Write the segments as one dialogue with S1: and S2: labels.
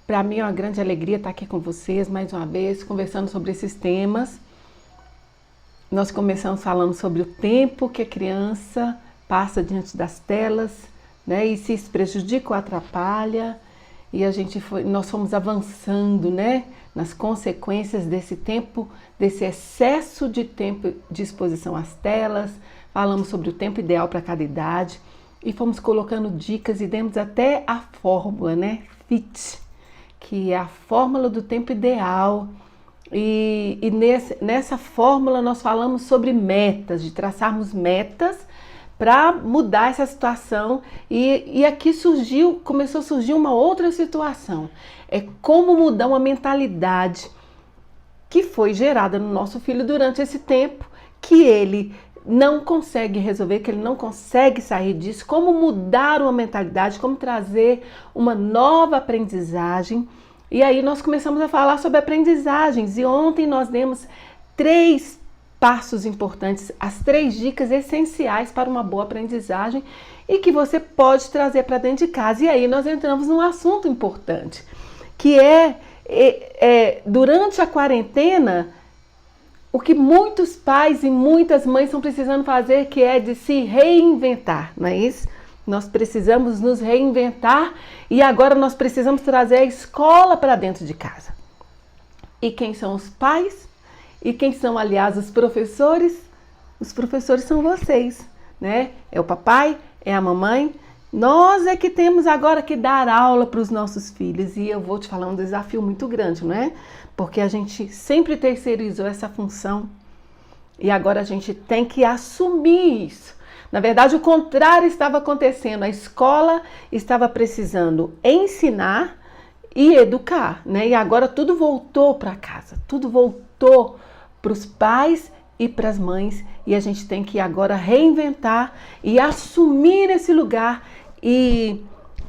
S1: Para mim é uma grande alegria estar aqui com vocês mais uma vez, conversando sobre esses temas. Nós começamos falando sobre o tempo que a criança passa diante das telas, né? E se isso prejudica ou atrapalha. E nós fomos avançando, né? Nas consequências desse tempo, desse excesso de tempo de exposição às telas. Falamos sobre o tempo ideal para cada idade. E fomos colocando dicas e demos até a fórmula, né? FIT, que é a fórmula do tempo ideal. Nessa fórmula nós falamos sobre metas, de traçarmos metas para mudar essa situação. E aqui começou a surgir uma outra situação. É como mudar uma mentalidade que foi gerada no nosso filho durante esse tempo, que ele não consegue resolver, que ele não consegue sair disso. Como mudar uma mentalidade, como trazer uma nova aprendizagem. E aí nós começamos a falar sobre aprendizagens e ontem nós demos 3 passos importantes, as 3 dicas essenciais para uma boa aprendizagem e que você pode trazer para dentro de casa. E aí nós entramos num assunto importante, que durante a quarentena, o que muitos pais e muitas mães estão precisando fazer, que é de se reinventar, não é isso? Nós precisamos nos reinventar e agora nós precisamos trazer a escola para dentro de casa. E quem são os pais? E quem são, aliás, os professores? Os professores são vocês, né? É o papai, é a mamãe. Nós é que temos agora que dar aula para os nossos filhos. E eu vou te falar um desafio muito grande, não é? Porque a gente sempre terceirizou essa função e agora a gente tem que assumir isso. Na verdade, o contrário estava acontecendo. A escola estava precisando ensinar e educar, né? E agora tudo voltou para casa, tudo voltou para os pais e para as mães. E a gente tem que agora reinventar e assumir esse lugar e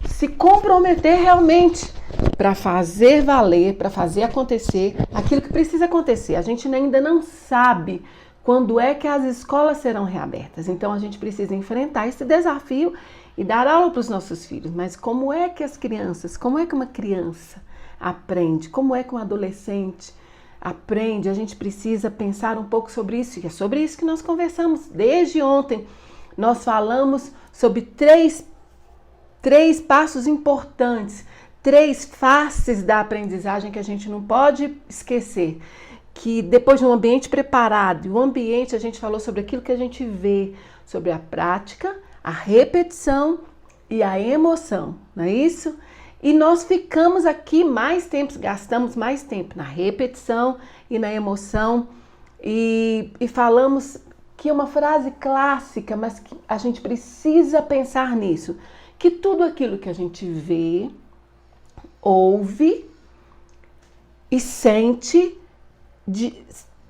S1: se comprometer realmente para fazer valer, para fazer acontecer aquilo que precisa acontecer. A gente ainda não sabe quando é que as escolas serão reabertas. Então a gente precisa enfrentar esse desafio e dar aula para os nossos filhos. Mas como é que como é que uma criança aprende? Como é que um adolescente aprende? A gente precisa pensar um pouco sobre isso. E é sobre isso que nós conversamos desde ontem. Nós falamos sobre três passos importantes, 3 faces da aprendizagem que a gente não pode esquecer. Que depois de um ambiente preparado, e o ambiente a gente falou sobre aquilo que a gente vê, sobre a prática, a repetição e a emoção, não é isso? E nós ficamos aqui mais tempo, gastamos mais tempo na repetição e na emoção e falamos que é uma frase clássica, mas que a gente precisa pensar nisso, que tudo aquilo que a gente vê, ouve e sente,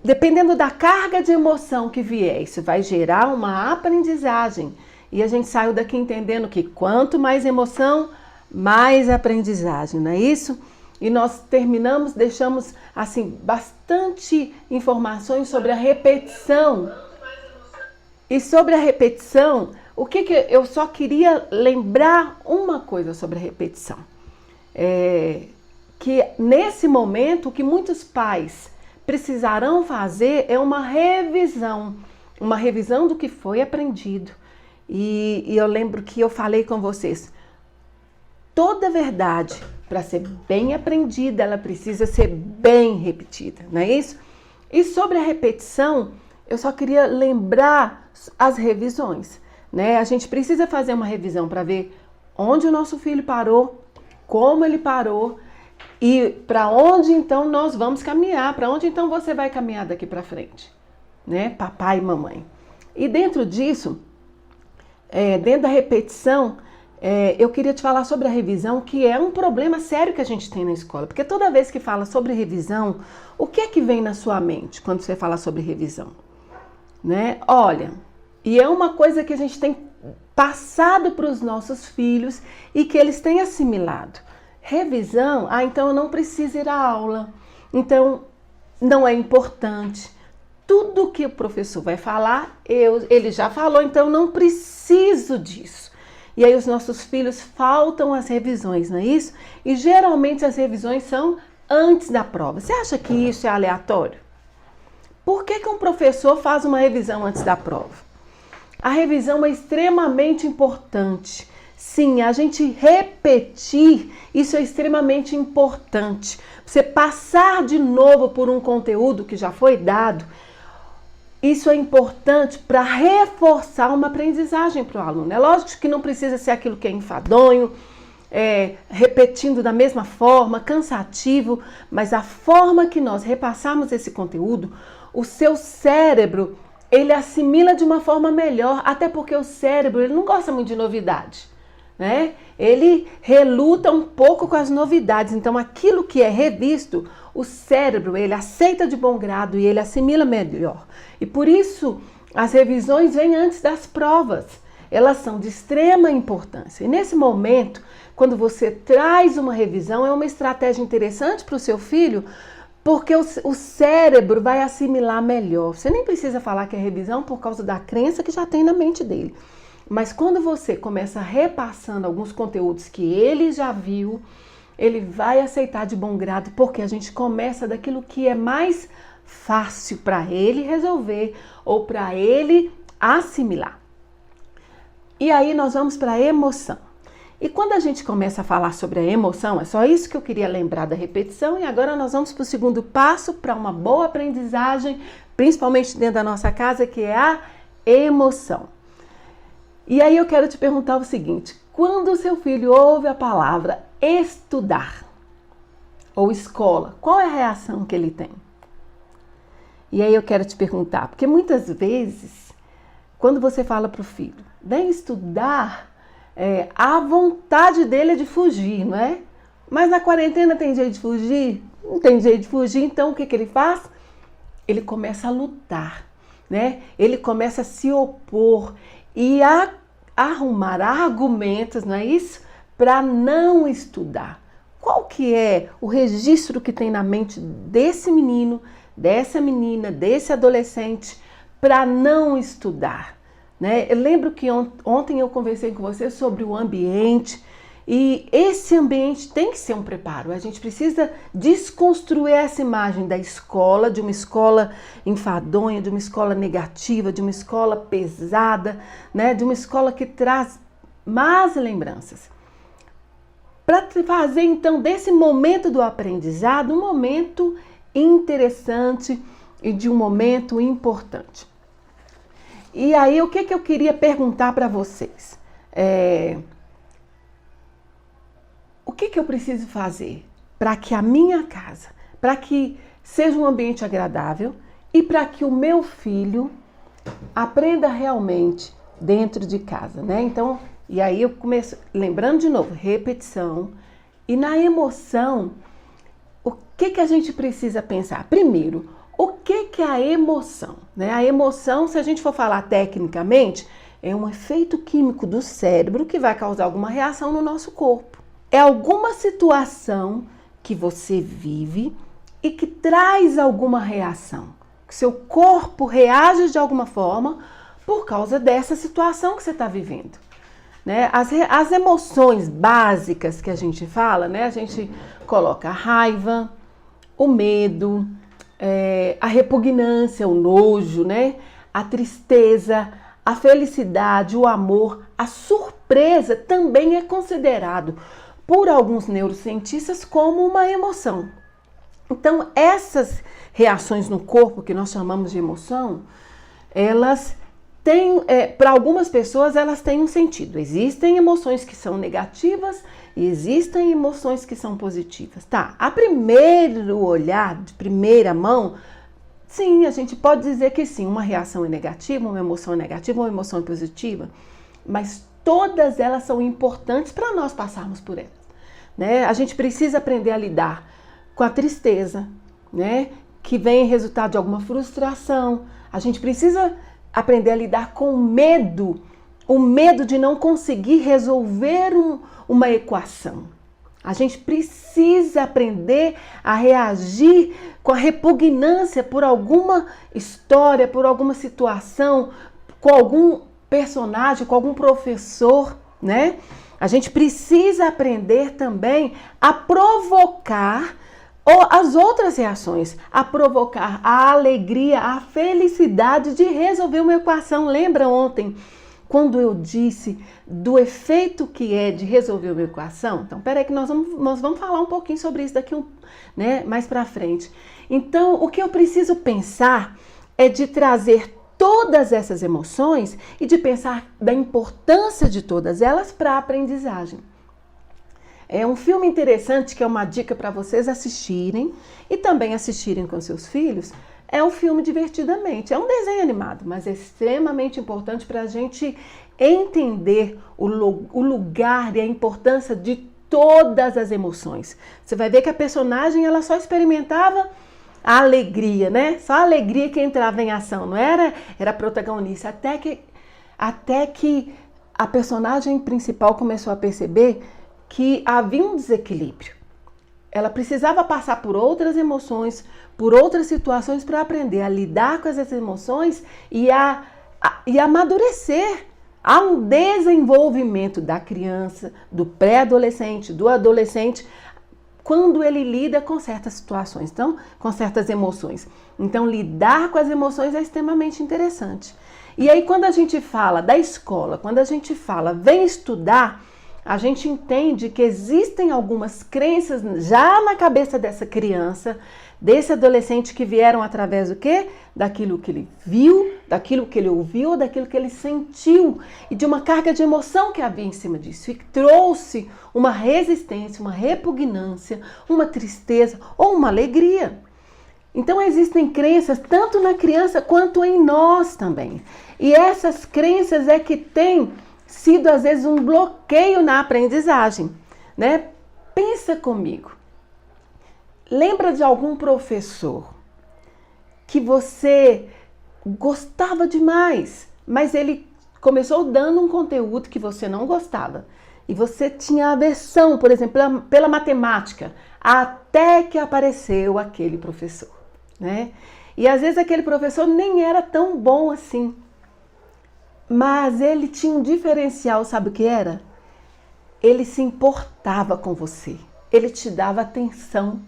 S1: dependendo da carga de emoção que vier, isso vai gerar uma aprendizagem. E a gente saiu daqui entendendo que quanto mais emoção, mais aprendizagem, não é isso? E nós deixamos assim bastante informações sobre a repetição. E sobre a repetição, eu só queria lembrar uma coisa sobre a repetição. Que nesse momento, o que muitos pais precisarão fazer é uma revisão do que foi aprendido. E eu lembro que eu falei com vocês, toda verdade, para ser bem aprendida, ela precisa ser bem repetida, não é isso? E sobre a repetição, eu só queria lembrar as revisões, né? A gente precisa fazer uma revisão para ver onde o nosso filho parou, como ele parou, e para onde então nós vamos caminhar, para onde então você vai caminhar daqui para frente, né? Papai e mamãe. E dentro disso, dentro da repetição, eu queria te falar sobre a revisão, que é um problema sério que a gente tem na escola. Porque toda vez que fala sobre revisão, o que é que vem na sua mente quando você fala sobre revisão? Né? Olha, e é uma coisa que a gente tem passado para os nossos filhos e que eles têm assimilado. Revisão, então eu não preciso ir à aula, então não é importante. Tudo que o professor vai falar, ele já falou, então eu não preciso disso. E aí os nossos filhos faltam às revisões, não é isso? E geralmente as revisões são antes da prova. Você acha que isso é aleatório? Por que um professor faz uma revisão antes da prova? A revisão é extremamente importante. Sim, a gente repetir, isso é extremamente importante. Você passar de novo por um conteúdo que já foi dado, isso é importante para reforçar uma aprendizagem para o aluno. É lógico que não precisa ser aquilo que é enfadonho, repetindo da mesma forma, cansativo, mas a forma que nós repassamos esse conteúdo, o seu cérebro, ele assimila de uma forma melhor, até porque o cérebro, ele não gosta muito de novidade, né? Ele reluta um pouco com as novidades, então aquilo que é revisto, o cérebro, ele aceita de bom grado e ele assimila melhor. E por isso, as revisões vêm antes das provas. Elas são de extrema importância. E nesse momento, quando você traz uma revisão, é uma estratégia interessante para o seu filho, porque o cérebro vai assimilar melhor. Você nem precisa falar que é revisão por causa da crença que já tem na mente dele. Mas quando você começa repassando alguns conteúdos que ele já viu, ele vai aceitar de bom grado, porque a gente começa daquilo que é mais fácil para ele resolver ou para ele assimilar. E aí nós vamos para a emoção. E quando a gente começa a falar sobre a emoção, é só isso que eu queria lembrar da repetição, e agora nós vamos para o segundo passo para uma boa aprendizagem, principalmente dentro da nossa casa, que é a emoção. E aí eu quero te perguntar o seguinte: quando o seu filho ouve a palavra estudar ou escola, qual é a reação que ele tem? E aí eu quero te perguntar, porque muitas vezes, quando você fala para o filho, vem estudar, a vontade dele é de fugir, não é? Mas na quarentena tem jeito de fugir? Não tem jeito de fugir, então o que ele faz? Ele começa a lutar, né? Ele começa a se opor e a arrumar argumentos, não é isso? Para não estudar. Qual que é o registro que tem na mente desse menino, dessa menina, desse adolescente para não estudar? Né? Eu lembro que ontem eu conversei com você sobre o ambiente, e esse ambiente tem que ser um preparo. A gente precisa desconstruir essa imagem da escola, de uma escola enfadonha, de uma escola negativa, de uma escola pesada, né? De uma escola que traz más lembranças. Para fazer então desse momento do aprendizado um momento interessante e de um momento importante. E aí, o que eu queria perguntar para vocês? O que eu preciso fazer para que a minha casa, para que seja um ambiente agradável e para que o meu filho aprenda realmente dentro de casa, né? Então, e aí eu começo, lembrando de novo, repetição. E na emoção, o que a gente precisa pensar? Primeiro, o que é a emoção? Né? A emoção, se a gente for falar tecnicamente, é um efeito químico do cérebro que vai causar alguma reação no nosso corpo. É alguma situação que você vive e que traz alguma reação. Que seu corpo reage de alguma forma por causa dessa situação que você está vivendo. Né? As emoções básicas que a gente fala, né? A gente coloca a raiva, o medo, a repugnância, o nojo, né? A tristeza, a felicidade, o amor, a surpresa também é considerado por alguns neurocientistas como uma emoção. Então, essas reações no corpo que nós chamamos de emoção, elas têm, para algumas pessoas, elas têm um sentido. Existem emoções que são negativas e existem emoções que são positivas. Tá, a primeiro olhar, de primeira mão, sim, a gente pode dizer que sim, uma reação é negativa, uma emoção é negativa, uma emoção é positiva, mas todas elas são importantes para nós passarmos por elas. Né? A gente precisa aprender a lidar com a tristeza, né? Que vem resultado de alguma frustração. A gente precisa aprender a lidar com o medo de não conseguir resolver uma equação. A gente precisa aprender a reagir com a repugnância por alguma história, por alguma situação, com algum personagem, com algum professor, né? A gente precisa aprender também a provocar as outras reações, a provocar a alegria, a felicidade de resolver uma equação. Lembra ontem quando eu disse do efeito que é de resolver uma equação? Então, peraí que nós vamos falar um pouquinho sobre isso daqui mais para frente. Então, o que eu preciso pensar é de trazer todas essas emoções e de pensar da importância de todas elas para a aprendizagem. É um filme interessante que é uma dica para vocês assistirem e também assistirem com seus filhos. É um filme Divertidamente. É um desenho animado, mas é extremamente importante para a gente entender o lugar e a importância de todas as emoções. Você vai ver que a personagem ela só experimentava a alegria, né? Só a alegria que entrava em ação, não era? Era a protagonista. Até que a personagem principal começou a perceber que havia um desequilíbrio. Ela precisava passar por outras emoções, por outras situações para aprender a lidar com essas emoções e amadurecer. Há um desenvolvimento da criança, do pré-adolescente, do adolescente, quando ele lida com certas situações, então, com certas emoções. Então, lidar com as emoções é extremamente interessante. E aí, quando a gente fala da escola, quando a gente fala vem estudar, a gente entende que existem algumas crenças já na cabeça dessa criança, desse adolescente que vieram através do quê? Daquilo que ele viu, daquilo que ele ouviu, daquilo que ele sentiu e de uma carga de emoção que havia em cima disso e que trouxe uma resistência, uma repugnância, uma tristeza ou uma alegria. Então existem crenças tanto na criança quanto em nós também. E essas crenças é que têm sido às vezes um bloqueio na aprendizagem, né? Pensa comigo. Lembra de algum professor que você gostava demais, mas ele começou dando um conteúdo que você não gostava e você tinha aversão, por exemplo, pela matemática, até que apareceu aquele professor, né? E às vezes aquele professor nem era tão bom assim, mas ele tinha um diferencial, sabe o que era? Ele se importava com você, ele te dava atenção.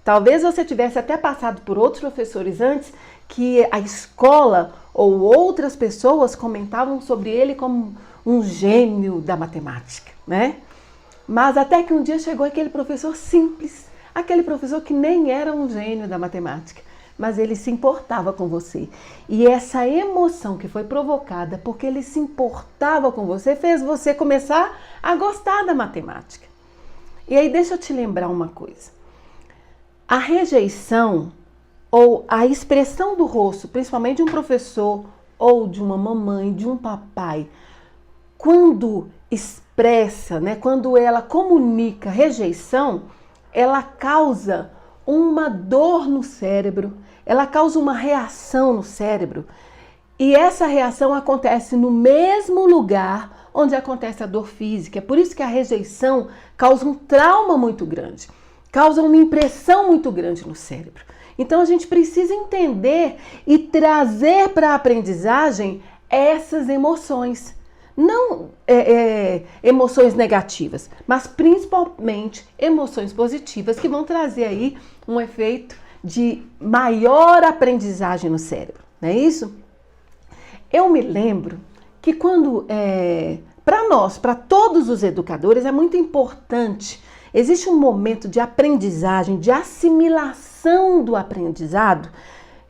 S1: Talvez você tivesse até passado por outros professores antes que a escola ou outras pessoas comentavam sobre ele como um gênio da matemática, né? Mas até que um dia chegou aquele professor simples, aquele professor que nem era um gênio da matemática, mas ele se importava com você. E essa emoção que foi provocada porque ele se importava com você fez você começar a gostar da matemática. E aí deixa eu te lembrar uma coisa. A rejeição ou a expressão do rosto, principalmente de um professor ou de uma mamãe, de um papai, quando expressa, né, quando ela comunica rejeição, ela causa uma dor no cérebro, ela causa uma reação no cérebro. E essa reação acontece no mesmo lugar onde acontece a dor física. É por isso que a rejeição causa um trauma muito grande. Causa uma impressão muito grande no cérebro. Então a gente precisa entender e trazer para a aprendizagem essas emoções. Não emoções negativas, mas principalmente emoções positivas que vão trazer aí um efeito de maior aprendizagem no cérebro. Não é isso? Eu me lembro que quando, para nós, para todos os educadores, é muito importante. Existe um momento de aprendizagem, de assimilação do aprendizado,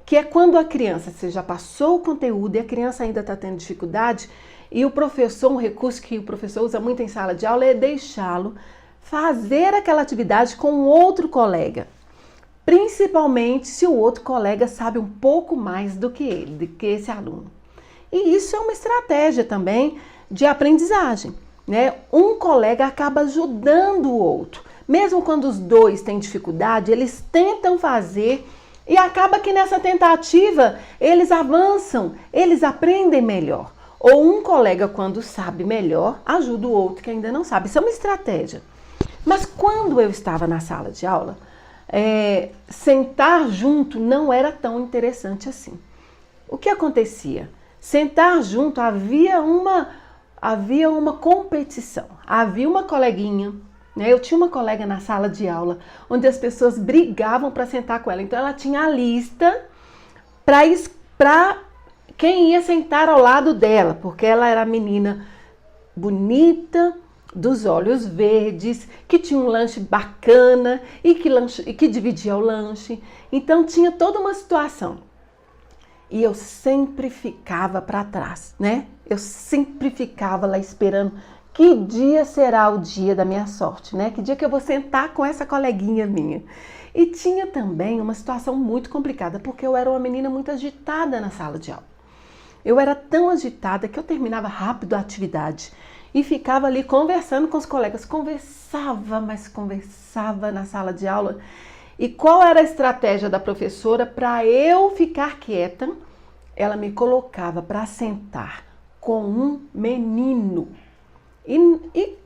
S1: que é quando a criança, você já passou o conteúdo e a criança ainda está tendo dificuldade, e o professor, um recurso que o professor usa muito em sala de aula é deixá-lo fazer aquela atividade com outro colega, principalmente se o outro colega sabe um pouco mais do que ele, do que esse aluno. E isso é uma estratégia também de aprendizagem. Né? Um colega acaba ajudando o outro. Mesmo quando os dois têm dificuldade, eles tentam fazer e acaba que nessa tentativa eles avançam, eles aprendem melhor. Ou um colega, quando sabe melhor, ajuda o outro que ainda não sabe. Isso é uma estratégia. Mas quando eu estava na sala de aula, sentar junto não era tão interessante assim. O que acontecia? Sentar junto havia havia uma competição. Havia uma coleguinha, né? Eu tinha uma colega na sala de aula, onde as pessoas brigavam para sentar com ela. Então ela tinha a lista para quem ia sentar ao lado dela, porque ela era a menina bonita, dos olhos verdes, que tinha um lanche bacana e que dividia o lanche. Então tinha toda uma situação. E eu sempre ficava para trás, né? Eu sempre ficava lá esperando que dia será o dia da minha sorte, né? Que dia que eu vou sentar com essa coleguinha minha. E tinha também uma situação muito complicada, porque eu era uma menina muito agitada na sala de aula. Eu era tão agitada que eu terminava rápido a atividade e ficava ali conversando com os colegas. Conversava, mas conversava na sala de aula. E qual era a estratégia da professora para eu ficar quieta? Ela me colocava para sentar com um menino. E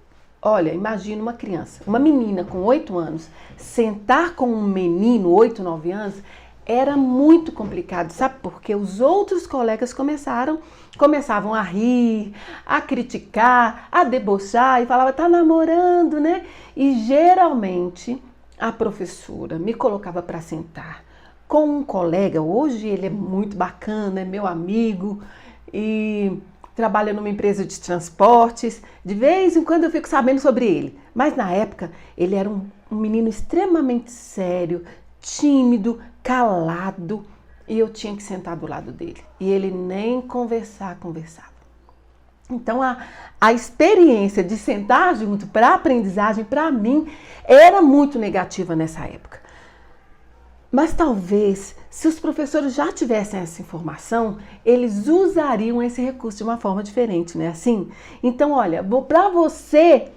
S1: olha, imagina uma criança, uma menina com 8 anos, sentar com um menino, 8, 9 anos, era muito complicado, sabe? Porque os outros colegas começavam a rir, a criticar, a debochar e falavam, tá namorando, né? E geralmente a professora me colocava para sentar com um colega, hoje ele é muito bacana, é meu amigo e trabalha numa empresa de transportes. De vez em quando eu fico sabendo sobre ele, mas na época ele era um menino extremamente sério, tímido, calado, e eu tinha que sentar do lado dele. E ele nem conversava. Então a experiência de sentar junto para a aprendizagem, para mim, era muito negativa nessa época. Mas talvez, se os professores já tivessem essa informação, eles usariam esse recurso de uma forma diferente, né? Assim? Então, olha, para você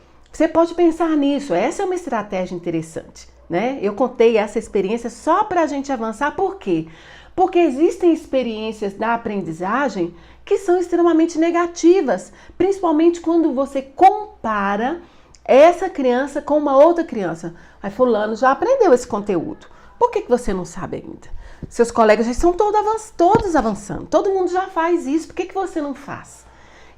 S1: pode pensar nisso. Essa é uma estratégia interessante, né? Eu contei essa experiência só para a gente avançar. Por quê? Porque existem experiências da aprendizagem que são extremamente negativas, principalmente quando você compara essa criança com uma outra criança. Aí fulano já aprendeu esse conteúdo. Por que você não sabe ainda? Seus colegas já estão todos avançando, todo mundo já faz isso, por que você não faz?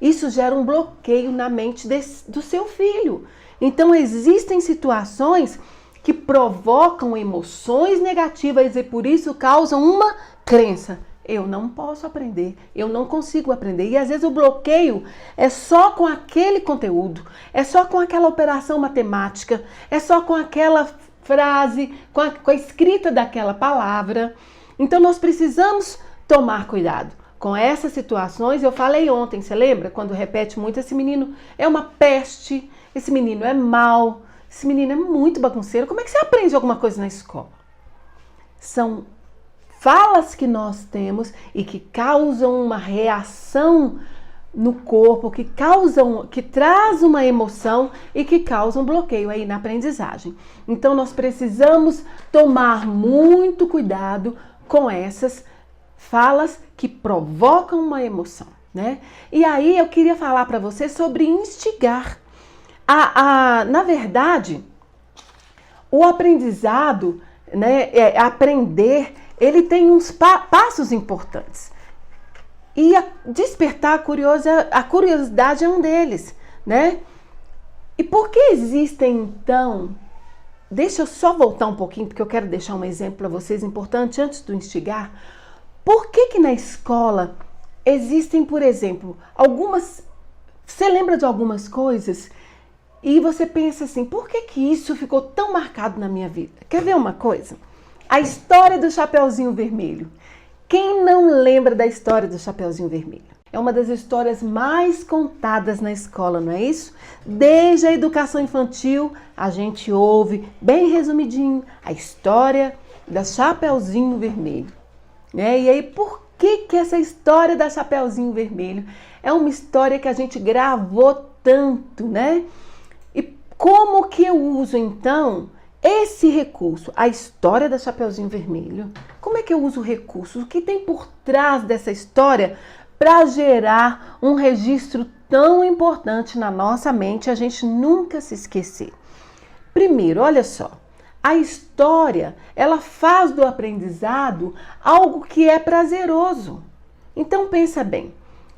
S1: Isso gera um bloqueio na mente do seu filho. Então existem situações que provocam emoções negativas e por isso causam uma crença. Eu não posso aprender, eu não consigo aprender. E às vezes o bloqueio é só com aquele conteúdo, é só com aquela operação matemática, é só com aquela frase, com a escrita daquela palavra. Então nós precisamos tomar cuidado com essas situações. Eu falei ontem, você lembra? Quando repete muito, esse menino é uma peste, esse menino é mau, esse menino é muito bagunceiro. Como é que você aprende alguma coisa na escola? São falas que nós temos e que causam uma reação no corpo, que traz uma emoção e que causa um bloqueio aí na aprendizagem. Então nós precisamos tomar muito cuidado com essas falas que provocam uma emoção, né? E aí eu queria falar para você sobre instigar. Na verdade, o aprendizado, né, aprender, ele tem uns passos importantes. E despertar a curiosidade é um deles, né? E por que existem, então... Deixa eu só voltar um pouquinho, porque eu quero deixar um exemplo para vocês importante antes do instigar. Por que na escola existem, por exemplo, algumas... Você lembra de algumas coisas e você pensa assim, por que isso ficou tão marcado na minha vida? Quer ver uma coisa? A história do Chapeuzinho Vermelho. Quem não lembra da história do Chapeuzinho Vermelho? É uma das histórias mais contadas na escola, não é isso? Desde a educação infantil, a gente ouve, bem resumidinho, a história da Chapeuzinho Vermelho. Né? E aí, por que essa história da Chapeuzinho Vermelho é uma história que a gente gravou tanto, né? E como que eu uso, então, esse recurso, a história da Chapeuzinho Vermelho? Como é que eu uso o recurso? O que tem por trás dessa história para gerar um registro tão importante na nossa mente, a gente nunca se esquecer? Primeiro, olha só, a história, ela faz do aprendizado algo que é prazeroso. Então pensa bem,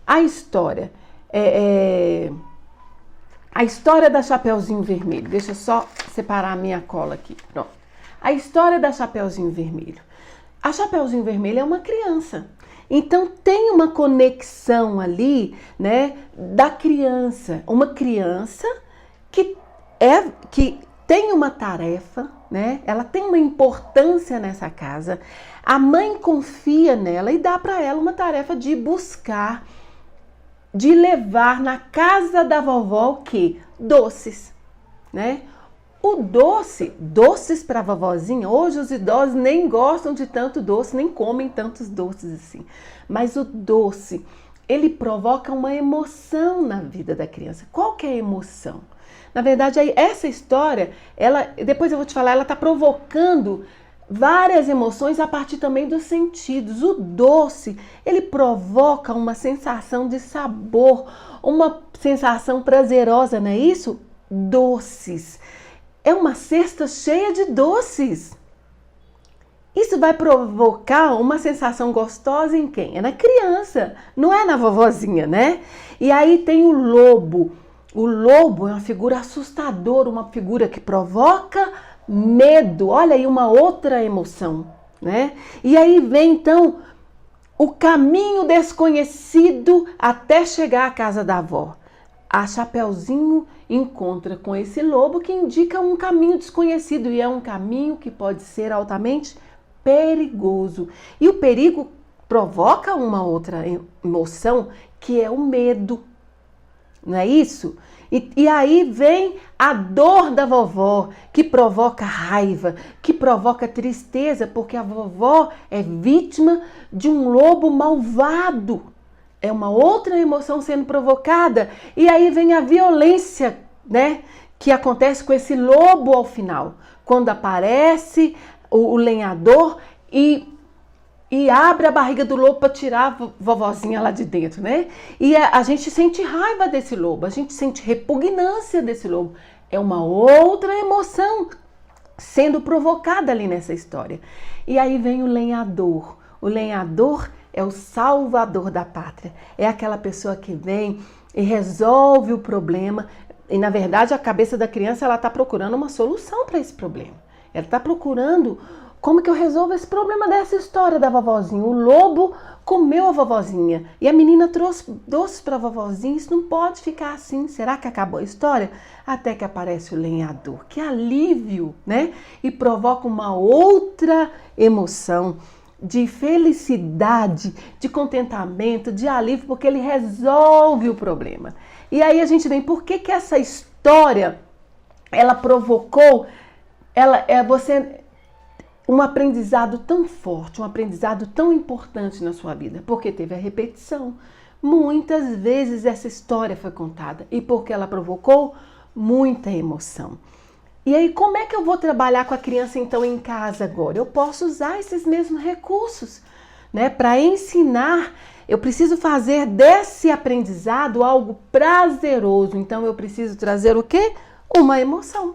S1: a história A história da Chapeuzinho Vermelho. Deixa eu só separar a minha cola aqui. Pronto. A história da Chapeuzinho Vermelho. A Chapeuzinho Vermelho é uma criança. Então tem uma conexão ali, né, da criança. Uma criança que tem uma tarefa, né? Ela tem uma importância nessa casa. A mãe confia nela e dá para ela uma tarefa de buscar, de levar na casa da vovó o quê? Doces, né? O doces para a vovozinha, hoje os idosos nem gostam de tanto doce, nem comem tantos doces assim. Mas o doce, ele provoca uma emoção na vida da criança. Qual que é a emoção? Na verdade, essa história, depois eu vou te falar, ela está provocando várias emoções a partir também dos sentidos. O doce, ele provoca uma sensação de sabor, uma sensação prazerosa, não é isso? Doces. É uma cesta cheia de doces. Isso vai provocar uma sensação gostosa em quem? É na criança, não é na vovozinha, né? E aí tem o lobo. O lobo é uma figura assustadora, uma figura que provoca medo. Olha aí uma outra emoção, né? E aí vem então o caminho desconhecido até chegar à casa da avó. A Chapeuzinho encontra com esse lobo que indica um caminho desconhecido e é um caminho que pode ser altamente perigoso. E o perigo provoca uma outra emoção que é o medo, não é isso? E aí vem a dor da vovó, que provoca raiva, que provoca tristeza, porque a vovó é vítima de um lobo malvado. É uma outra emoção sendo provocada. E aí vem a violência, né, que acontece com esse lobo ao final. Quando aparece o lenhador e abre a barriga do lobo para tirar a vovozinha lá de dentro, né? E a gente sente raiva desse lobo, a gente sente repugnância desse lobo. É uma outra emoção sendo provocada ali nessa história. E aí vem o lenhador. O lenhador é o salvador da pátria. É aquela pessoa que vem e resolve o problema. E na verdade a cabeça da criança ela está procurando uma solução para esse problema. Ela está procurando como que eu resolvo esse problema dessa história da vovozinha. O lobo comeu a vovozinha e a menina trouxe doce para a vovozinha. Isso não pode ficar assim. Será que acabou a história? Até que aparece o lenhador. Que alívio, né? E provoca uma outra emoção de felicidade, de contentamento, de alívio, porque ele resolve o problema. E aí a gente vem, por que que essa história, ela provocou, um aprendizado tão forte, um aprendizado tão importante na sua vida? Porque teve a repetição. Muitas vezes essa história foi contada e porque ela provocou muita emoção. E aí, como é que eu vou trabalhar com a criança então em casa agora? Eu posso usar esses mesmos recursos, né? Para ensinar, eu preciso fazer desse aprendizado algo prazeroso. Então eu preciso trazer o quê? Uma emoção.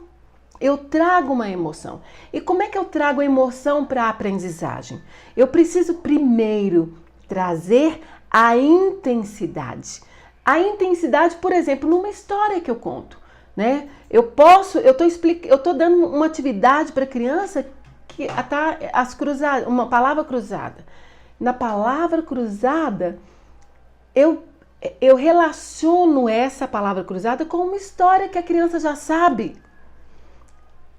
S1: Eu trago uma emoção. E como é que eu trago a emoção para a aprendizagem? Eu preciso primeiro trazer a intensidade. A intensidade, por exemplo, numa história que eu conto, né? Eu tô dando uma atividade para a criança que tá uma palavra cruzada. Na palavra cruzada, eu relaciono essa palavra cruzada com uma história que a criança já sabe.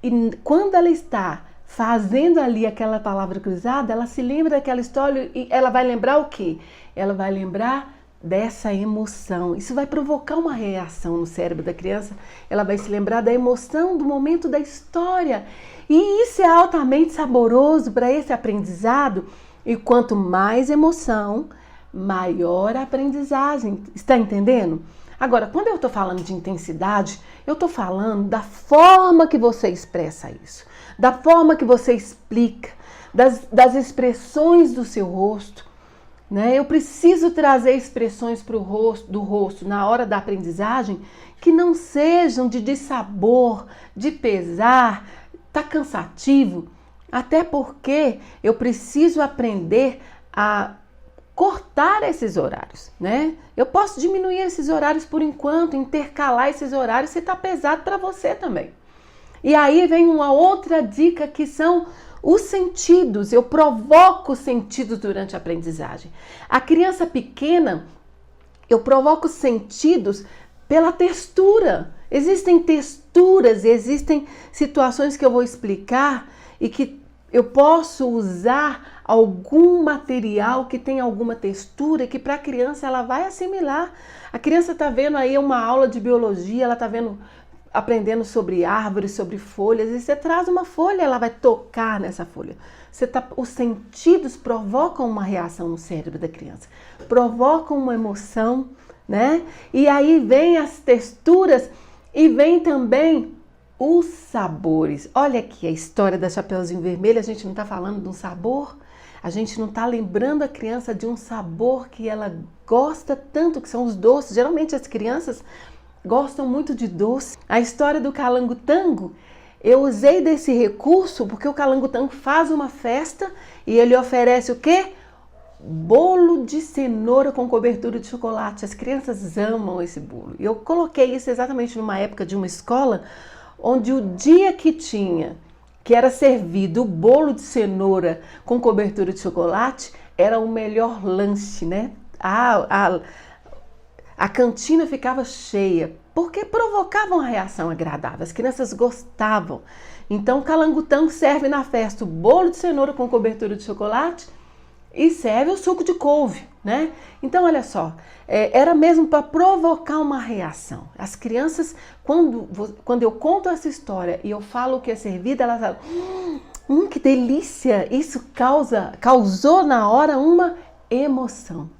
S1: E quando ela está fazendo ali aquela palavra cruzada, ela se lembra daquela história e ela vai lembrar o quê? Ela vai lembrar dessa emoção. Isso vai provocar uma reação no cérebro da criança. Ela vai se lembrar da emoção do momento da história. E isso é altamente saboroso para esse aprendizado. E quanto mais emoção, maior a aprendizagem. Está entendendo? Agora, quando eu estou falando de intensidade, eu estou falando da forma que você expressa isso, da forma que você explica, das expressões do seu rosto, né? Eu preciso trazer expressões do rosto na hora da aprendizagem que não sejam de dissabor, de pesar, tá cansativo, até porque eu preciso aprender a cortar esses horários, né? Eu posso diminuir esses horários por enquanto, intercalar esses horários se está pesado para você também. E aí vem uma outra dica que são os sentidos. Eu provoco sentidos durante a aprendizagem. A criança pequena, eu provoco sentidos pela textura. Existem texturas, existem situações que eu vou explicar e que eu posso usar algum material que tem alguma textura que para a criança ela vai assimilar. A criança está vendo aí uma aula de biologia, ela está vendo, aprendendo sobre árvores, sobre folhas, e você traz uma folha, ela vai tocar nessa folha. Os sentidos provocam uma reação no cérebro da criança, provocam uma emoção, né? E aí vem as texturas e vem também os sabores. Olha aqui a história da Chapeuzinho Vermelho, a gente não está falando de um sabor, a gente não está lembrando a criança de um sabor que ela gosta tanto, que são os doces. Geralmente as crianças gostam muito de doce. A história do calangotango, eu usei desse recurso porque o calangotango faz uma festa e ele oferece o quê? Bolo de cenoura com cobertura de chocolate. As crianças amam esse bolo. Eu coloquei isso exatamente numa época de uma escola onde o dia que era servido o bolo de cenoura com cobertura de chocolate, era o melhor lanche, né? A cantina ficava cheia, porque provocava uma reação agradável, as crianças gostavam. Então o calangotango serve na festa o bolo de cenoura com cobertura de chocolate e serve o suco de couve, né? Então olha só, era mesmo para provocar uma reação. As crianças, quando eu conto essa história e eu falo o que é servido, elas falam, que delícia! Isso causou na hora uma emoção.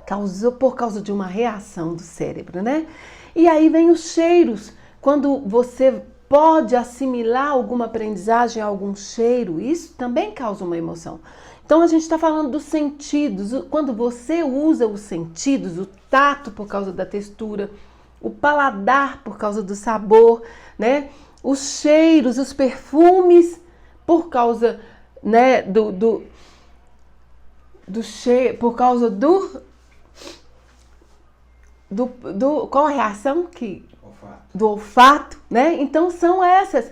S1: Causou por causa de uma reação do cérebro, né? E aí vem os cheiros. Quando você pode assimilar alguma aprendizagem a algum cheiro, isso também causa uma emoção. Então a gente está falando dos sentidos. Quando você usa os sentidos, o tato por causa da textura, o paladar por causa do sabor, né? Os cheiros, os perfumes por causa, né, do cheiro, por causa do qual a reação do olfato, né? Então são essas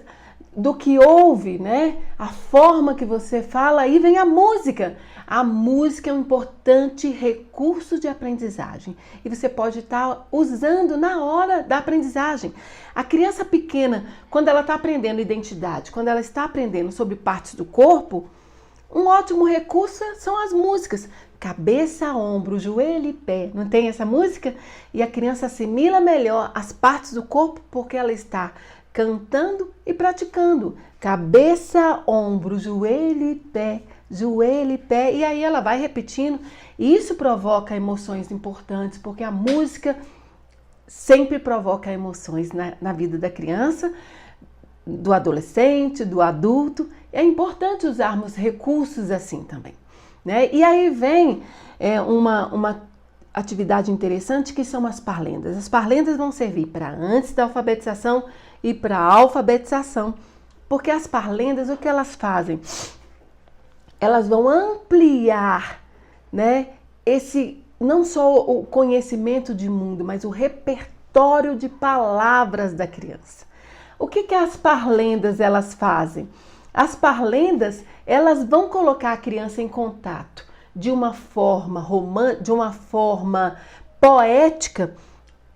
S1: do que ouve, né? A forma que você fala, aí vem a música. A música é um importante recurso de aprendizagem e você pode estar usando na hora da aprendizagem. A criança pequena, quando ela está aprendendo identidade, quando ela está aprendendo sobre partes do corpo, um ótimo recurso são as músicas. Cabeça, ombro, joelho e pé. Não tem essa música? E a criança assimila melhor as partes do corpo porque ela está cantando e praticando. Cabeça, ombro, joelho e pé. Joelho e pé. E aí ela vai repetindo. E isso provoca emoções importantes porque a música sempre provoca emoções na vida da criança, do adolescente, do adulto. É importante usarmos recursos assim também, né? E aí vem uma atividade interessante que são as parlendas. As parlendas vão servir para antes da alfabetização e para a alfabetização, porque as parlendas, o que elas fazem? Elas vão ampliar, né, não só o conhecimento de mundo, mas o repertório de palavras da criança. O que as parlendas elas fazem? As parlendas, elas vão colocar a criança em contato de uma forma de uma forma poética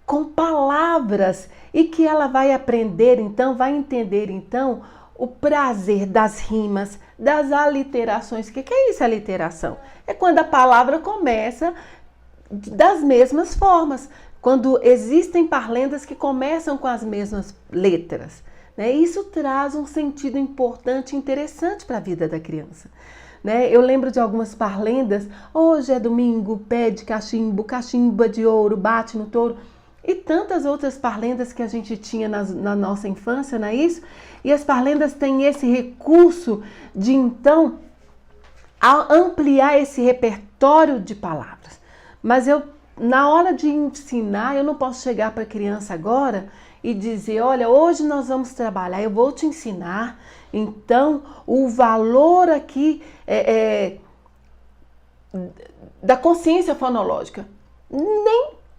S1: com palavras e que ela vai aprender então, vai entender então o prazer das rimas, das aliterações. O que é isso, aliteração? É quando a palavra começa das mesmas formas, quando existem parlendas que começam com as mesmas letras, né? Isso traz um sentido importante e interessante para a vida da criança, né? Eu lembro de algumas parlendas, hoje é domingo, pé de cachimbo, cachimba de ouro, bate no touro, e tantas outras parlendas que a gente tinha na nossa infância, não é isso? E as parlendas têm esse recurso de, então, ampliar esse repertório de palavras. Mas na hora de ensinar, eu não posso chegar para a criança agora e dizer, olha, hoje nós vamos trabalhar, eu vou te ensinar, então, o valor aqui da consciência fonológica.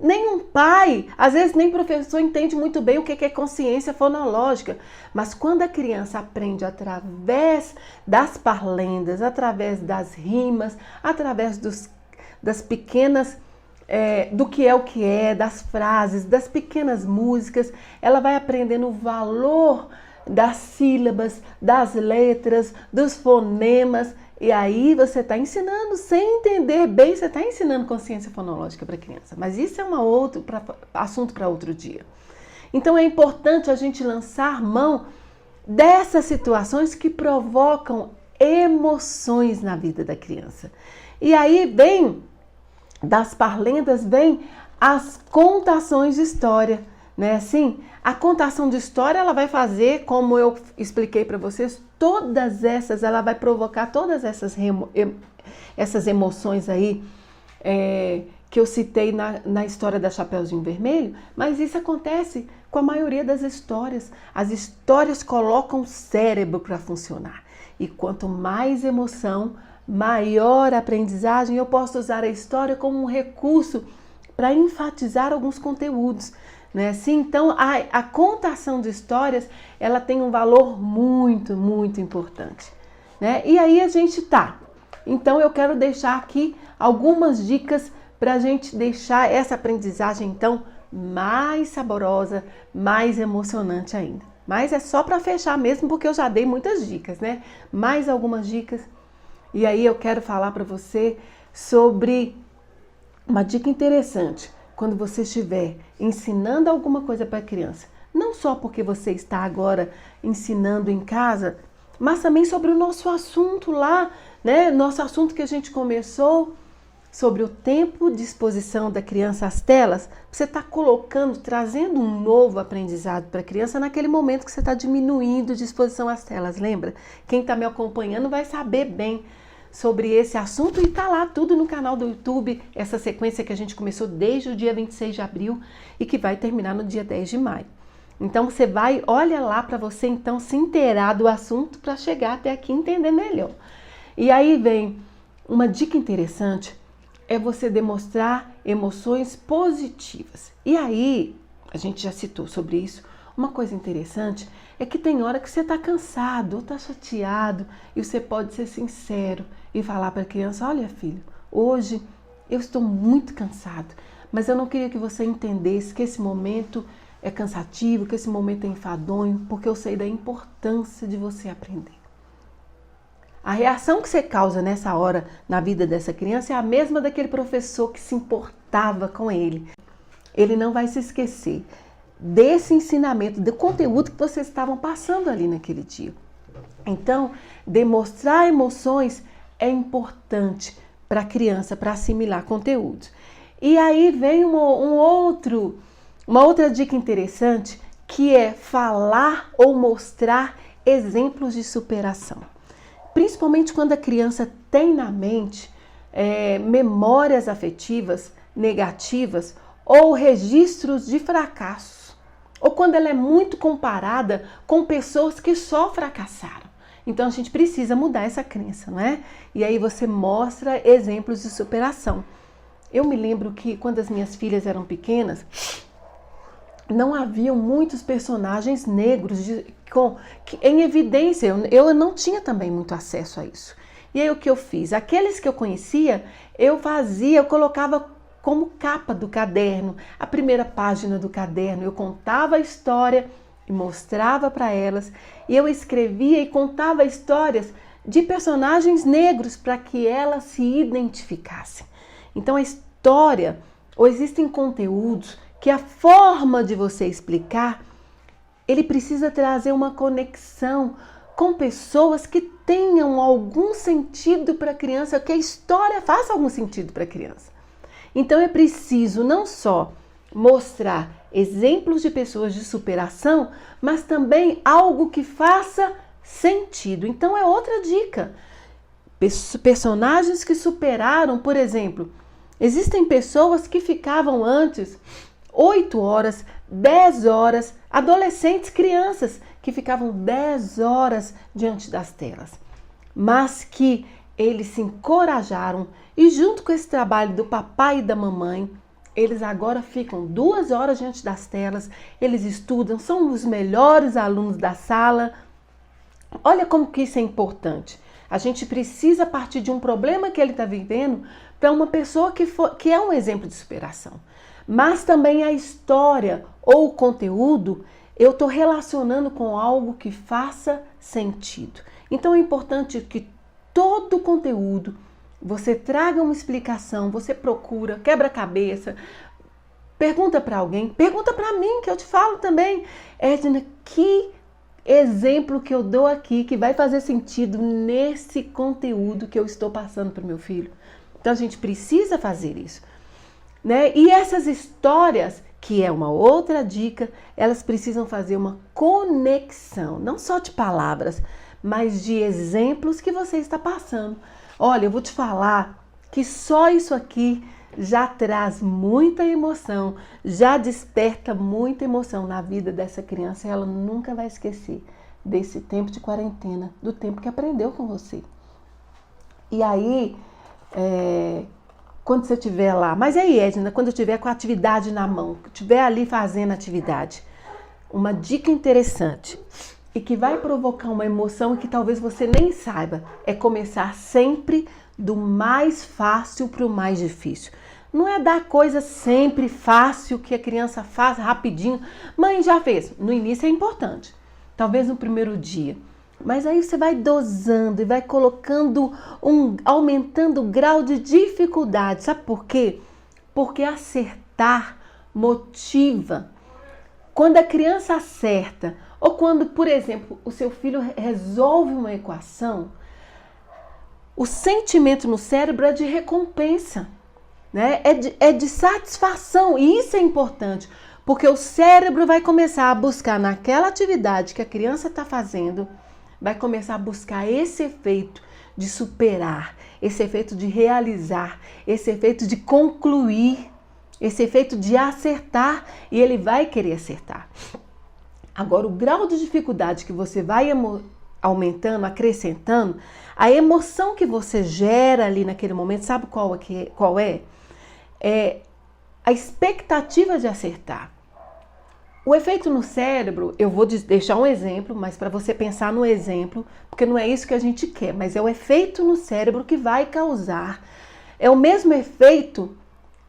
S1: Nenhum pai, às vezes nem professor entende muito bem o que é consciência fonológica. Mas quando a criança aprende através das parlendas, através das rimas, através das pequenas, do que é o que é, das frases, das pequenas músicas, ela vai aprendendo o valor das sílabas, das letras, dos fonemas. E aí você está ensinando, sem entender bem, você está ensinando consciência fonológica para a criança. Mas isso é assunto para outro dia. Então é importante a gente lançar mão dessas situações que provocam emoções na vida da criança. E aí das parlendas, vem as contações de história. Né? Assim, a contação de história, ela vai fazer, como eu expliquei para vocês, ela vai provocar todas essas emoções aí que eu citei na história da Chapeuzinho Vermelho, mas isso acontece com a maioria das histórias. As histórias colocam o cérebro para funcionar. E quanto mais emoção, maior aprendizagem. Eu posso usar a história como um recurso para enfatizar alguns conteúdos. Né? Assim, então, a contação de histórias, ela tem um valor muito, muito importante. Né? E aí a gente Então, eu quero deixar aqui algumas dicas para a gente deixar essa aprendizagem, então, mais saborosa, mais emocionante ainda. Mas é só para fechar mesmo, porque eu já dei muitas dicas, né? Mais algumas dicas. E aí eu quero falar para você sobre uma dica interessante. Quando você estiver ensinando alguma coisa para a criança, não só porque você está agora ensinando em casa, mas também sobre o nosso assunto lá, né? Nosso assunto que a gente começou, sobre o tempo de exposição da criança às telas. Você está trazendo um novo aprendizado para a criança naquele momento que você está diminuindo de exposição às telas, lembra? Quem está me acompanhando vai saber bem sobre esse assunto e tá lá tudo no canal do YouTube, essa sequência que a gente começou desde o dia 26 de abril e que vai terminar no dia 10 de maio. Então você olha lá para você então se inteirar do assunto para chegar até aqui e entender melhor. E aí vem uma dica interessante, é você demonstrar emoções positivas. E aí, a gente já citou sobre isso, uma coisa interessante é que tem hora que você está cansado ou está chateado e você pode ser sincero e falar para a criança, olha filho, hoje eu estou muito cansado, mas eu não queria que você entendesse que esse momento é cansativo, que esse momento é enfadonho, porque eu sei da importância de você aprender. A reação que você causa nessa hora na vida dessa criança é a mesma daquele professor que se importava com ele. Ele não vai se esquecer desse ensinamento, do conteúdo que vocês estavam passando ali naquele dia. Então, demonstrar emoções é importante para a criança, para assimilar conteúdo. E aí vem uma outra dica interessante, que é falar ou mostrar exemplos de superação. Principalmente quando a criança tem na mente memórias afetivas negativas ou registros de fracasso. Ou quando ela é muito comparada com pessoas que só fracassaram. Então a gente precisa mudar essa crença, não é? E aí você mostra exemplos de superação. Eu me lembro que quando as minhas filhas eram pequenas, não haviam muitos personagens negros em evidência. Eu não tinha também muito acesso a isso. E aí o que eu fiz? Aqueles que eu conhecia, eu colocava como capa do caderno, a primeira página do caderno. Eu contava a história e mostrava para elas. E eu escrevia e contava histórias de personagens negros para que elas se identificassem. Então a história, ou existem conteúdos que a forma de você explicar, ele precisa trazer uma conexão com pessoas que tenham algum sentido para a criança, que a história faça algum sentido para a criança. Então é preciso não só mostrar exemplos de pessoas de superação, mas também algo que faça sentido. Então é outra dica. Personagens que superaram, por exemplo, existem pessoas que ficavam antes 8 horas, 10 horas, adolescentes, crianças que ficavam 10 horas diante das telas, mas que eles se encorajaram e junto com esse trabalho do papai e da mamãe, eles agora ficam 2 horas diante das telas, eles estudam, são os melhores alunos da sala. Olha como que isso é importante. A gente precisa partir de um problema que ele está vivendo para uma pessoa que é um exemplo de superação. Mas também a história ou o conteúdo, eu estou relacionando com algo que faça sentido. Então é importante que todo o conteúdo você traga uma explicação, você procura, quebra-cabeça, pergunta para alguém, pergunta para mim, que eu te falo também. Edna, que exemplo que eu dou aqui que vai fazer sentido nesse conteúdo que eu estou passando para o meu filho? Então a gente precisa fazer isso, né? E essas histórias, que é uma outra dica, elas precisam fazer uma conexão, não só de palavras, mas de exemplos que você está passando. Olha, eu vou te falar que só isso aqui já traz muita emoção, já desperta muita emoção na vida dessa criança e ela nunca vai esquecer desse tempo de quarentena, do tempo que aprendeu com você. E aí, quando você estiver lá, mas aí, Edna, quando eu estiver com a atividade na mão, estiver ali fazendo atividade, uma dica interessante e que vai provocar uma emoção que talvez você nem saiba, é começar sempre do mais fácil para o mais difícil. Não é dar coisa sempre fácil que a criança faz rapidinho. Mãe, já fez. No início é importante, talvez no primeiro dia. Mas aí você vai dosando e vai colocando, aumentando o grau de dificuldade. Sabe por quê? Porque acertar motiva. Quando a criança acerta, ou quando, por exemplo, o seu filho resolve uma equação, o sentimento no cérebro é de recompensa, né? É de satisfação, e isso é importante, porque o cérebro vai começar a buscar naquela atividade que a criança está fazendo, vai começar a buscar esse efeito de superar, esse efeito de realizar, esse efeito de concluir, esse efeito de acertar, e ele vai querer acertar. Agora, o grau de dificuldade que você vai aumentando, acrescentando, a emoção que você gera ali naquele momento, sabe qual é? É a expectativa de acertar. O efeito no cérebro, eu vou deixar um exemplo, mas para você pensar no exemplo, porque não é isso que a gente quer, mas é o efeito no cérebro que vai causar. É o mesmo efeito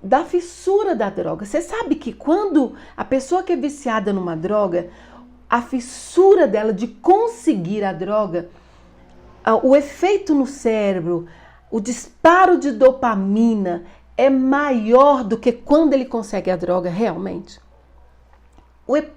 S1: da fissura da droga. Você sabe que quando a pessoa que é viciada numa droga, a fissura dela de conseguir a droga, o efeito no cérebro, o disparo de dopamina é maior do que quando ele consegue a droga realmente.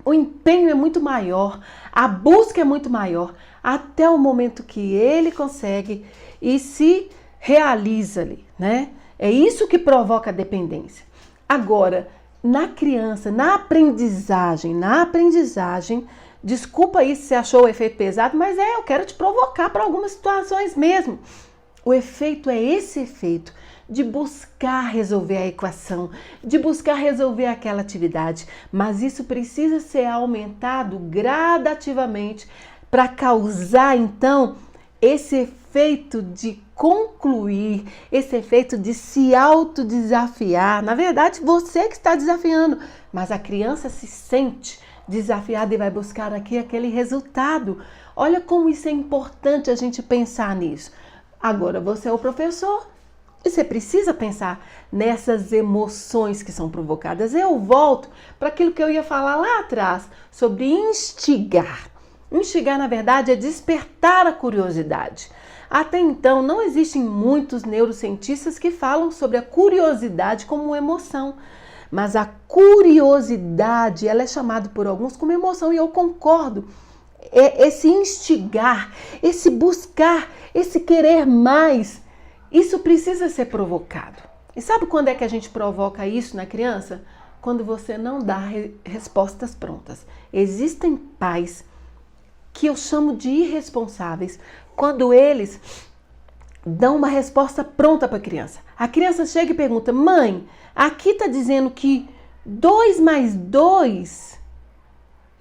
S1: O empenho é muito maior, a busca é muito maior, até o momento que ele consegue e se realiza ali, né? É isso que provoca a dependência. Agora, na criança, na aprendizagem, desculpa aí se você achou o efeito pesado, mas eu quero te provocar para algumas situações mesmo. O efeito é esse efeito de buscar resolver a equação, de buscar resolver aquela atividade, mas isso precisa ser aumentado gradativamente para causar então esse efeito de concluir, esse efeito de se autodesafiar. Na verdade, você que está desafiando, mas a criança se sente desafiada e vai buscar aqui aquele resultado. Olha como isso é importante a gente pensar nisso. Agora, você é o professor e você precisa pensar nessas emoções que são provocadas. Eu volto para aquilo que eu ia falar lá atrás, sobre instigar. Instigar, na verdade, é despertar a curiosidade. Até então, não existem muitos neurocientistas que falam sobre a curiosidade como uma emoção. Mas a curiosidade, ela é chamada por alguns como emoção, e eu concordo. Esse instigar, esse buscar, esse querer mais, isso precisa ser provocado. E sabe quando é que a gente provoca isso na criança? Quando você não dá respostas prontas. Existem pais que eu chamo de irresponsáveis, quando eles dão uma resposta pronta para a criança. A criança chega e pergunta: mãe, aqui está dizendo que 2 mais 2,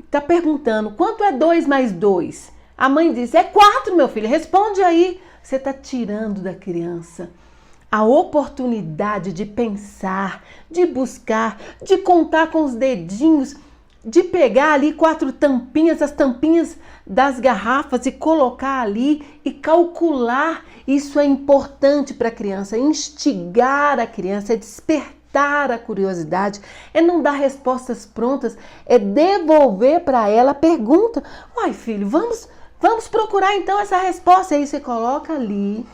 S1: está perguntando quanto é 2 mais 2. A mãe diz: é 4, meu filho, responde aí. você está tirando da criança a oportunidade de pensar, de buscar, de contar com os dedinhos, de pegar ali 4 tampinhas, as tampinhas das garrafas e colocar ali e calcular. Isso é importante para a criança, instigar a criança, é despertar a curiosidade, é não dar respostas prontas, é devolver para ela a pergunta. Uai, filho, vamos procurar então essa resposta. Aí você coloca ali,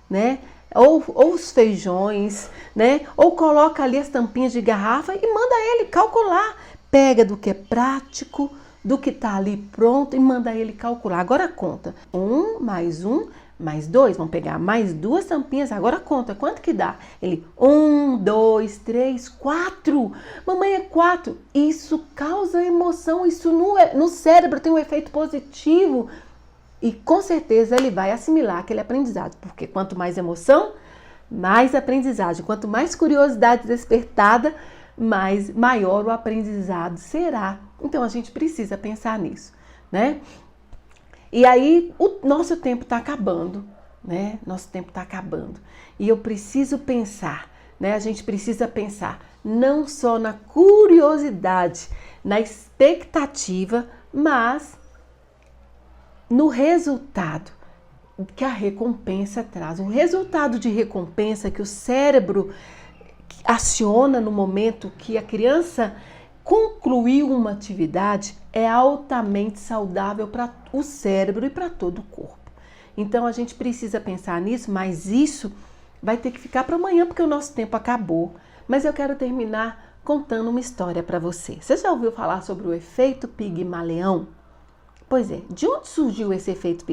S1: né? Ou os feijões, né? Ou coloca ali as tampinhas de garrafa e manda ele calcular. Pega do que é prático, do que está ali pronto e manda ele calcular. Agora conta. 1 mais 1 mais 2. Vamos pegar mais 2 tampinhas. Agora conta. Quanto que dá? Ele, 1, 2, 3, 4. Mamãe, é 4. Isso causa emoção. Isso no cérebro tem um efeito positivo. E com certeza ele vai assimilar aquele aprendizado, porque quanto mais emoção, mais aprendizagem. Quanto mais curiosidade despertada, maior o aprendizado será. Então a gente precisa pensar nisso, né? E aí o nosso tempo está acabando, né? Nosso tempo está acabando. E eu preciso pensar, né? A gente precisa pensar não só na curiosidade, na expectativa, mas no resultado que a recompensa traz. O resultado de recompensa que o cérebro aciona no momento que a criança concluiu uma atividade é altamente saudável para o cérebro e para todo o corpo. Então a gente precisa pensar nisso, mas isso vai ter que ficar para amanhã porque o nosso tempo acabou. Mas eu quero terminar contando uma história para você. Você já ouviu falar sobre o efeito Pigmalião? Pois é, de onde surgiu esse efeito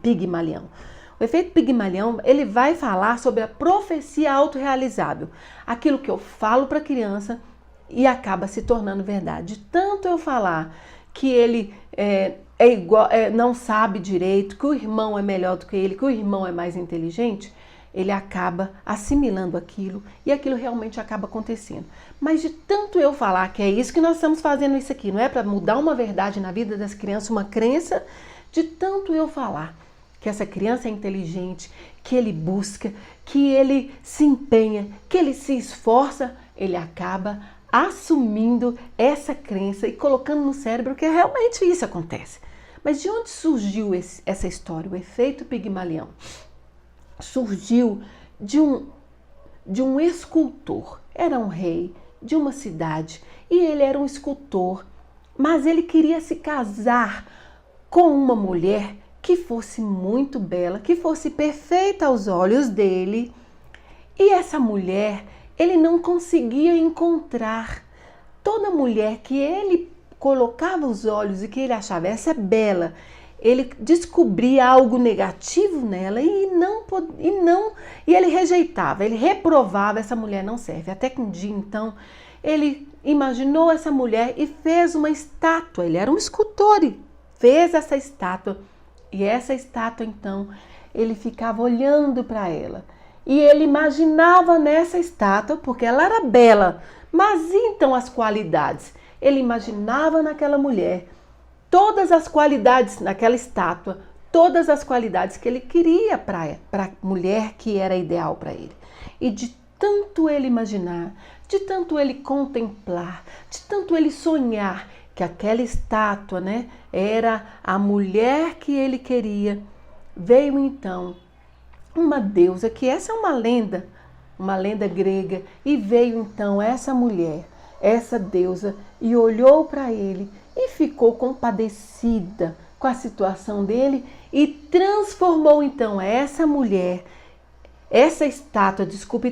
S1: Pigmalião? O efeito Pigmalião, ele vai falar sobre a profecia autorrealizável. Aquilo que eu falo para a criança e acaba se tornando verdade. Tanto eu falar que ele não sabe direito, que o irmão é melhor do que ele, que o irmão é mais inteligente, ele acaba assimilando aquilo e aquilo realmente acaba acontecendo. Mas de tanto eu falar que é isso que nós estamos fazendo isso aqui, não é para mudar uma verdade na vida das crianças, uma crença, de tanto eu falar que essa criança é inteligente, que ele busca, que ele se empenha, que ele se esforça, ele acaba assumindo essa crença e colocando no cérebro que realmente isso acontece. Mas de onde surgiu essa história, o efeito Pigmalião? Surgiu de um escultor. Era um rei de uma cidade e ele era um escultor, mas ele queria se casar com uma mulher que fosse muito bela, que fosse perfeita aos olhos dele. E essa mulher, ele não conseguia encontrar. Toda mulher que ele colocava os olhos e que ele achava essa é bela, ele descobria algo negativo nela e ele rejeitava, ele reprovava, essa mulher não serve. Até que um dia, então, ele imaginou essa mulher e fez uma estátua. Ele era um escultor e fez essa estátua. E essa estátua, então, ele ficava olhando para ela. E ele imaginava nessa estátua, porque ela era bela, mas então as qualidades? Ele imaginava naquela mulher todas as qualidades naquela estátua, todas as qualidades que ele queria para a mulher que era ideal para ele. E de tanto ele imaginar, de tanto ele contemplar, de tanto ele sonhar que aquela estátua, né, era a mulher que ele queria, veio então uma deusa, que essa é uma lenda grega, e veio então essa mulher, essa deusa, e olhou para ele e ficou compadecida com a situação dele e transformou então essa mulher,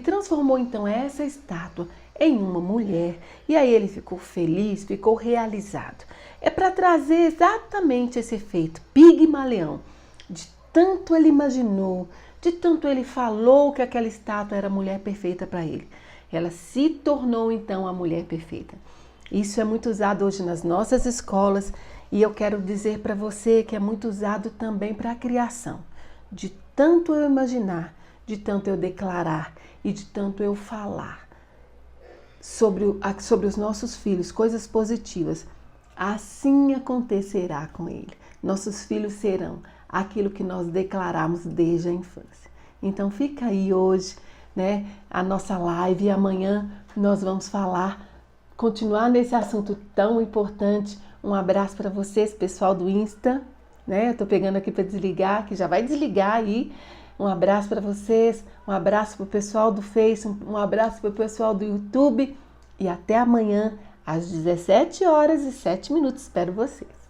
S1: transformou então essa estátua em uma mulher. E aí ele ficou feliz, ficou realizado. É para trazer exatamente esse efeito Pigmalião. De tanto ele imaginou, de tanto ele falou que aquela estátua era a mulher perfeita para ele. Ela se tornou então a mulher perfeita. Isso é muito usado hoje nas nossas escolas e eu quero dizer para você que é muito usado também para a criação. De tanto eu imaginar, de tanto eu declarar e de tanto eu falar sobre os nossos filhos, coisas positivas, assim acontecerá com ele. Nossos filhos serão aquilo que nós declaramos desde a infância. Então fica aí hoje, né, a nossa live, e amanhã nós vamos continuar nesse assunto tão importante. Um abraço para vocês, pessoal do Insta, né? Eu tô pegando aqui para desligar, que já vai desligar aí. Um abraço para vocês, um abraço para o pessoal do Face, um abraço para o pessoal do YouTube e até amanhã às 17h07. Espero vocês.